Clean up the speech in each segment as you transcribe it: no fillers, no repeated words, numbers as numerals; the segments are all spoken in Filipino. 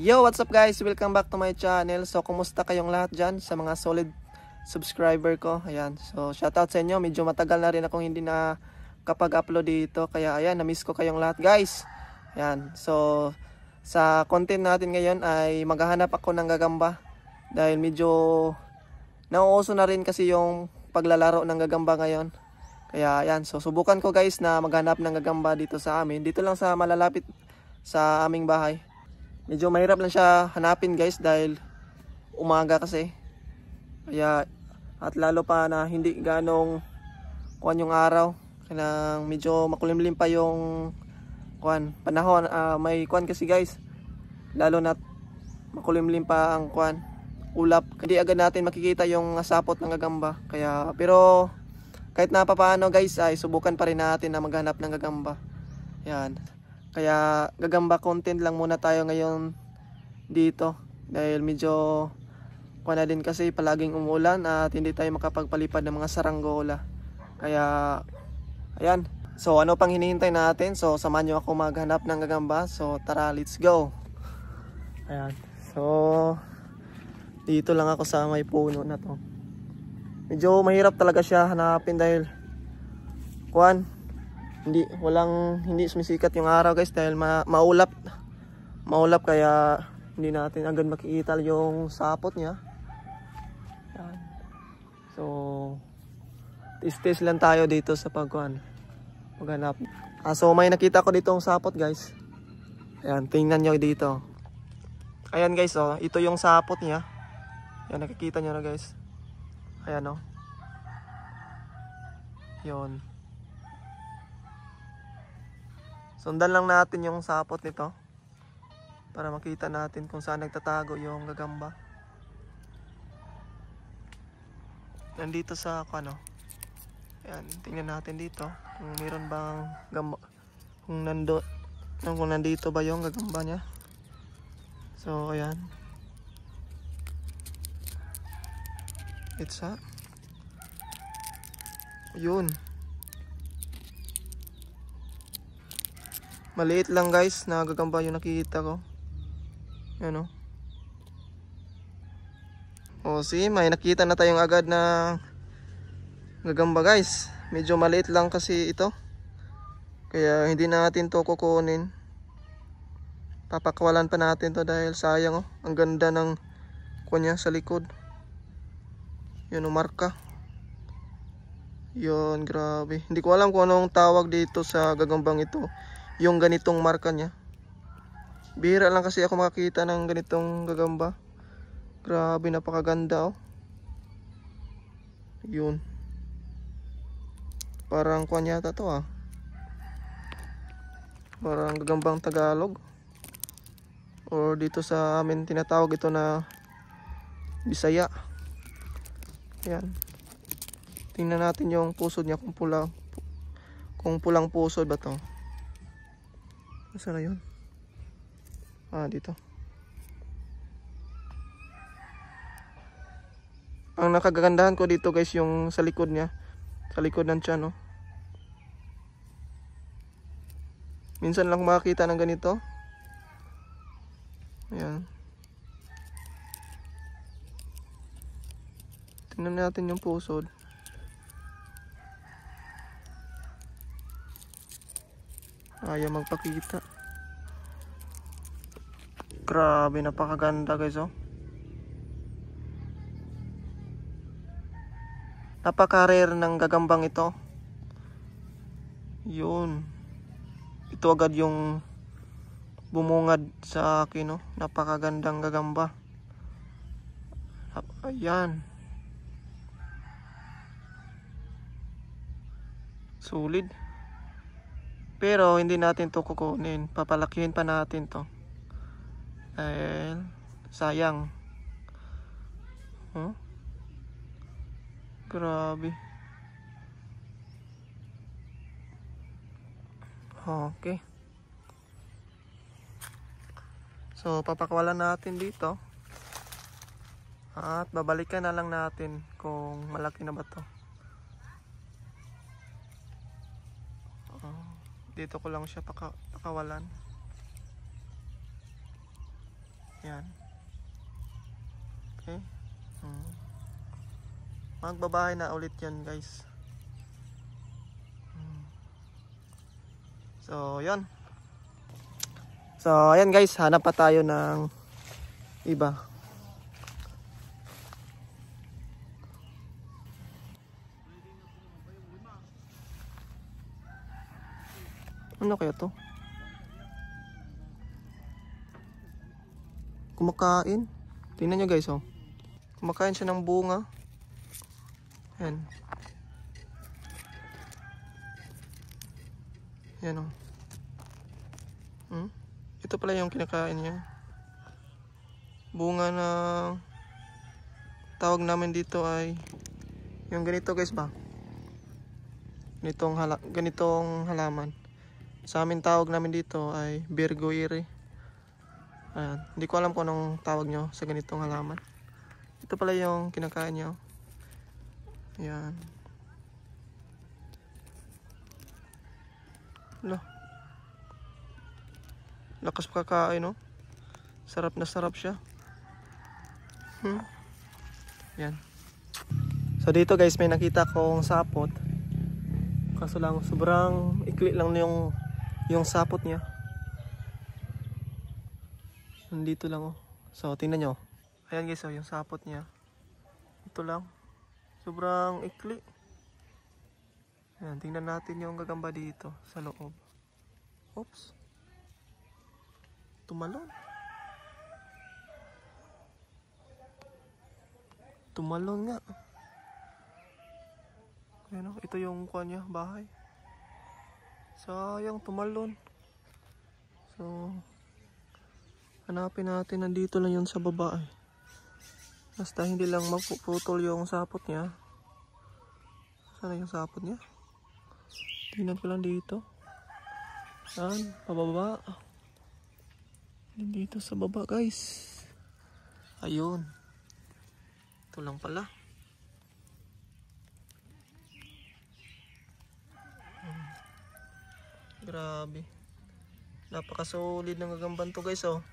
Yo, what's up guys? Welcome back to my channel. So, kumusta kayong lahat dyan sa mga solid subscriber ko? Ayan. So, shoutout sa inyo. Medyo matagal na rin akong hindi na kapag-upload dito. Kaya, ayan, na-miss ko kayong lahat guys. Ayan. So, sa content natin ngayon ay maghahanap ako ng gagamba. Dahil medyo nauuso na rin kasi yung paglalaro ng gagamba ngayon. Kaya, ayan. So, subukan ko guys na maghanap ng gagamba dito sa amin. Dito lang sa malalapit sa aming bahay. Medyo mahirap lang siya hanapin guys dahil umaga kasi. Kaya at lalo pa na hindi ganong kuwan yung araw. Kaya medyo makulimlim pa yung kuwan panahon. May kuwan kasi guys. Lalo na makulimlim pa ang kuwan ulap. Hindi agad natin makikita yung sapot ng gagamba. Kaya pero kahit na papaano guys ay subukan pa rin natin na maghanap ng gagamba. Yan. Kaya gagamba content lang muna tayo ngayon dito dahil medyo kuha na din kasi palaging umuulan at hindi tayo makapagpalipad ng mga saranggola. Kaya ayan. So ano pang hinihintay natin? So samahan nyo ako maghanap ng gagamba. So tara, let's go. Ayan. So dito lang ako sa may puno na to. Medyo mahirap talaga siya hanapin dahil kuwan hindi sumisikat yung araw guys dahil maulap kaya hindi natin agad makikita yung sapot niya. Yan. So tis lang tayo dito sa maghanap. So may nakita ko ditong sapot guys. Ayan, tingnan nyo dito. Ayan guys, oh, ito yung sapot niya. Yan, nakikita nyo na guys. Ayan, oh. Yun. Sundan lang natin yung sapot nito para makita natin kung saan nagtatago yung gagamba. Nandito sa ano. Ayan, tingnan natin dito kung mayroon bang gamba, kung nandito ba yung gagamba niya. So ayan. Yun. Maliit lang guys na gagamba yung nakikita ko. Yan, o see, may nakita na tayong agad na gagamba guys. Medyo maliit lang kasi ito. Kaya hindi natin to kukunin. Papakawalan pa natin to dahil sayang, ang ganda ng kunya sa likod. Yun, marka. Yun, grabe. Hindi ko alam kung anong tawag dito sa gagambang ito. Yung ganitong marka niya. Bihira lang kasi ako makakita ng ganitong gagamba. Grabe, napakaganda, oh. Yun. Parang kuwan yata to, ah. Parang gagambang Tagalog. Or dito sa amin tinatawag ito na Bisaya. Yan. Tingnan natin yung pusod niya kung pulang pusod ba to. Saan na yun? Dito. Ang nakagandahan ko dito guys yung sa likod niya. Sa likod ng tiyan, no? Minsan lang makakita ng ganito. Ayan. Tingnan natin yung pusod. Ayaw magpakita. Grabe, napakaganda guys, oh. Napaka-rare ng gagambang ito. Yun. Ito agad yung bumungad sa akin, oh. Napakagandang gagamba. Ayan. Sulit. Pero hindi natin to kukunin. Papalakihin pa natin to. Sayang. Grabe. Okay. So papakawalan natin dito. At babalikan na lang natin kung malaki na ba to. Dito ko lang siya pakawalan. Yan. Okay. Magbabahay na ulit yan guys. So yan. So ayan guys, hanap pa tayo ng iba. Ano kaya to? Kumakain. Tingnan nyo guys, oh. Kumakain siya ng bunga. Yan. Yan, oh. Ito pala yung kinakain niya. Bunga na tawag namin dito ay yung ganito guys ba? Ganitong halaman. Sa amin tawag namin dito ay Virgoire. Ayan. Hindi ko alam kung anong tawag nyo sa ganitong halaman. Ito pala yung kinakain nyo. Ayan. Lakas kakain, no? Sarap na sarap siya. Yan. So dito guys, may nakita kong sapot. Kaso lang sobrang ikli lang yung sapot niya. Nandito lang, oh. So tingnan nyo. Ayan guys, oh, yung sapot niya. Ito lang. Sobrang ikli. Ayan, tingnan natin yung gagamba dito sa loob. Oops. Tumalon. Tumalon nga. Ayan, oh, ito yung kuha niya, bahay. Sayang, tumalon. So hanapin natin, nandito lang yun sa baba eh. Basta hindi lang mapuputol yung sapot niya. Saan yung sapot niya? Tingnan ko lang dito. Saan? Pababa. Dito sa baba guys. Ayun. Ito lang pala. Grabe. Napakasolid ng gagamban to guys, oh.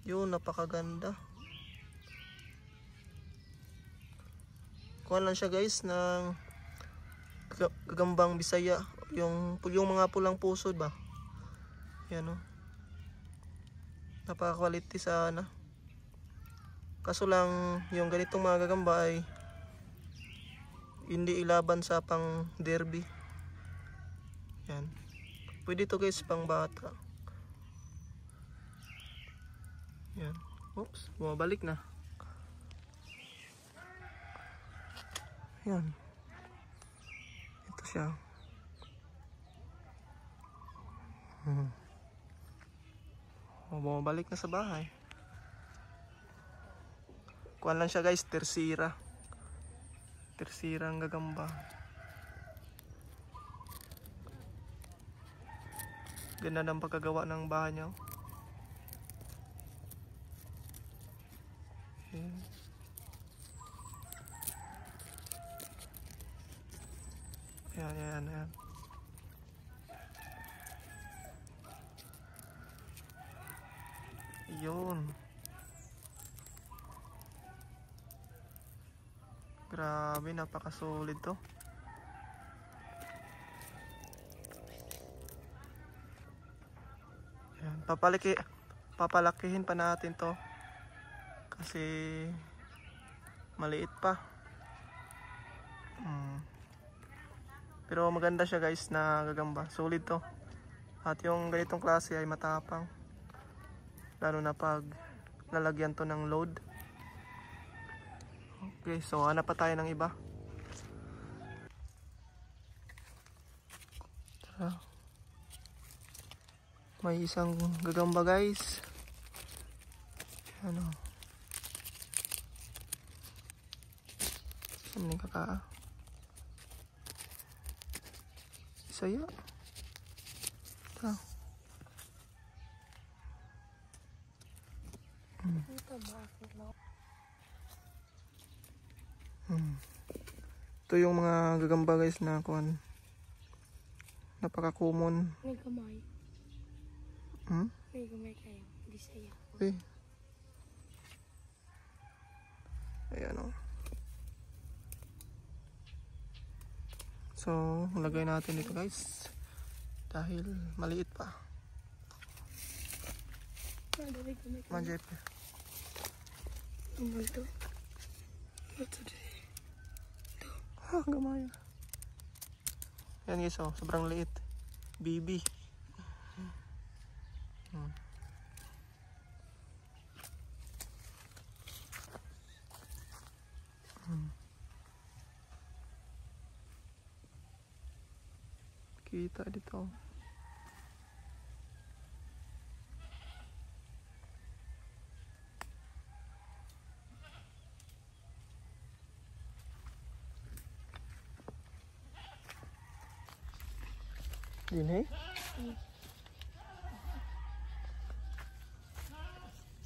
Yun, napakaganda. Kuha lang siya guys ng gagambang Bisaya. Yung mga pulang pusod ba. Yan, oh. Napaka-quality sana. Kaso lang yung ganitong mga gagamba ay hindi ilaban sa pang derby. Yan. Pwede to guys pang bata. Yan. Oops, bumabalik na. Yan. Ito siya. Bumabalik na sa bahay. Kuhan lang siya guys, tersira. Tersira ang gagamba. Ganda ng pagkagawa ng bahay niya. Ayan. Yun. Grabe, napakasolid to. Ayan, papalakihin pa natin to. Kasi maliit pa. Pero maganda siya guys na gagamba. Solid to. At yung ganitong klase ay matapang. Lalo na pag lalagyan to ng load. Okay, so hanap pa tayo ng iba. Tara. May isang gagamba guys. Ano? Saan yung kakaa? Saya. Tara. Ito yung mga gagamba guys na kuan. Napaka-common. May gamay. May gamay kayo. Hindi Bisaya. Uy. Ayan o. So, lagay natin ito guys. Dahil maliit pa. Manjep. Ito. Gamay. Yan guys oh, sobrang liit. BB. Kita dito. Ini?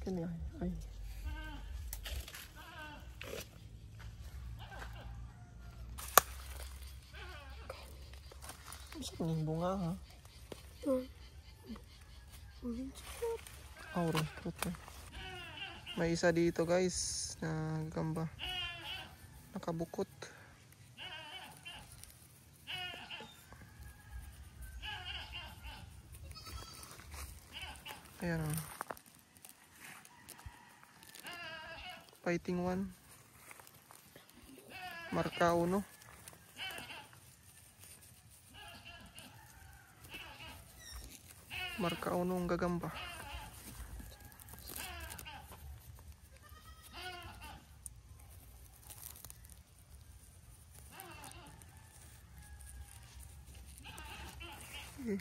Kani ay. Ang bunga ha. Orange fruit. May isa dito guys na gamba. Nakabukot. Ayan o. Fighting one. Marka uno. Marka uno ang gagamba. Okay.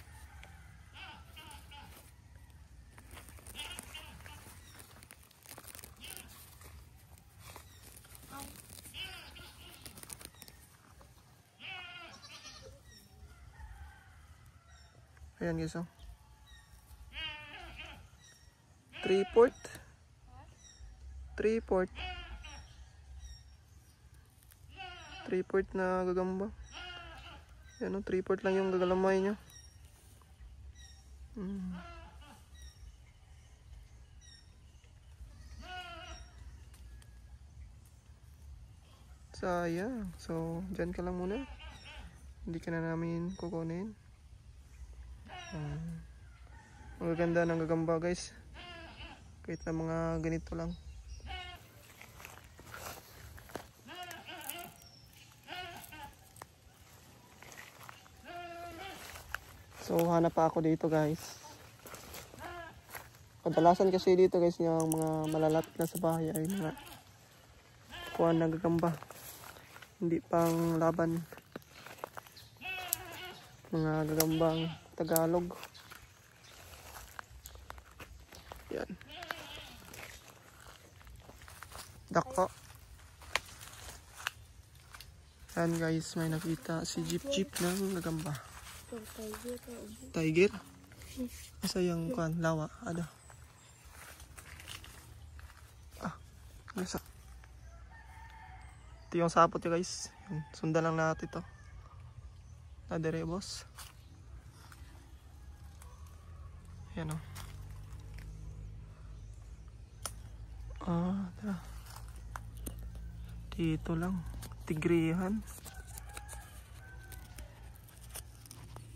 Ayan guys oh. 3/4 na gagamba. Yan o, 3/4 lang yung gagalamay niya. Sayang. So, dyan ka lang muna. Hindi ka na namin kukunin. Magaganda ng gagamba guys. Kahit na mga ganito lang. So hanap pa ako dito guys. Kadalasan kasi dito guys yung mga malalapit na sa bahay ay mga kuha na gagamba. Hindi pang laban. Mga gagambang Tagalog. Yan. Dako. Yan guys, may nakita si jeep ng gagamba. Tiger? Isa yung kuan, lawa. Ada. Nasa. Ito yung sapot nyo guys. Sundan lang natin ito. Nadere boss. Yan o. Tara. Dito lang. Tigrihan.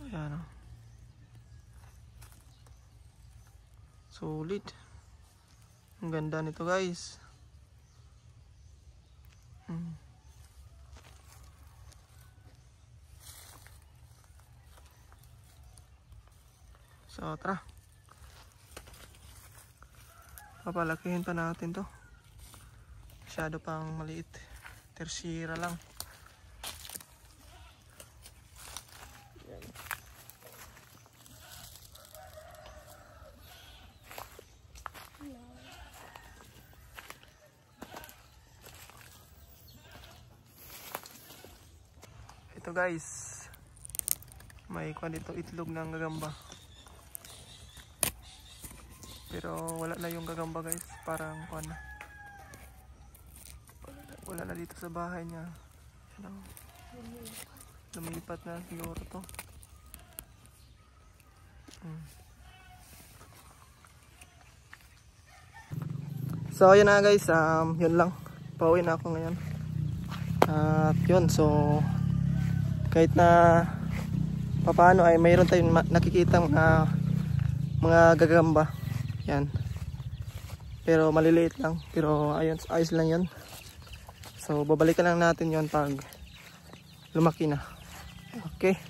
Ayan o. Solid. Ang ganda nito guys. So tara. Papalakihin pa natin to. Masyado pang maliit. Tersira lang. Ito guys, may kuha dito itlog ng gagamba. Pero wala na yung gagamba guys, parang kuha na. Wala na dito sa bahay niya. Lumilipat na siguro to. So ayun na guys, yun lang. Pauwi na ako ngayon. At yun, so kahit na papaano ay mayroon tayong nakikitang mga gagamba. Yan. Pero maliliit lang. Pero ayun, ayos lang yun. So babalikan lang natin yon pag lumaki na. Okay.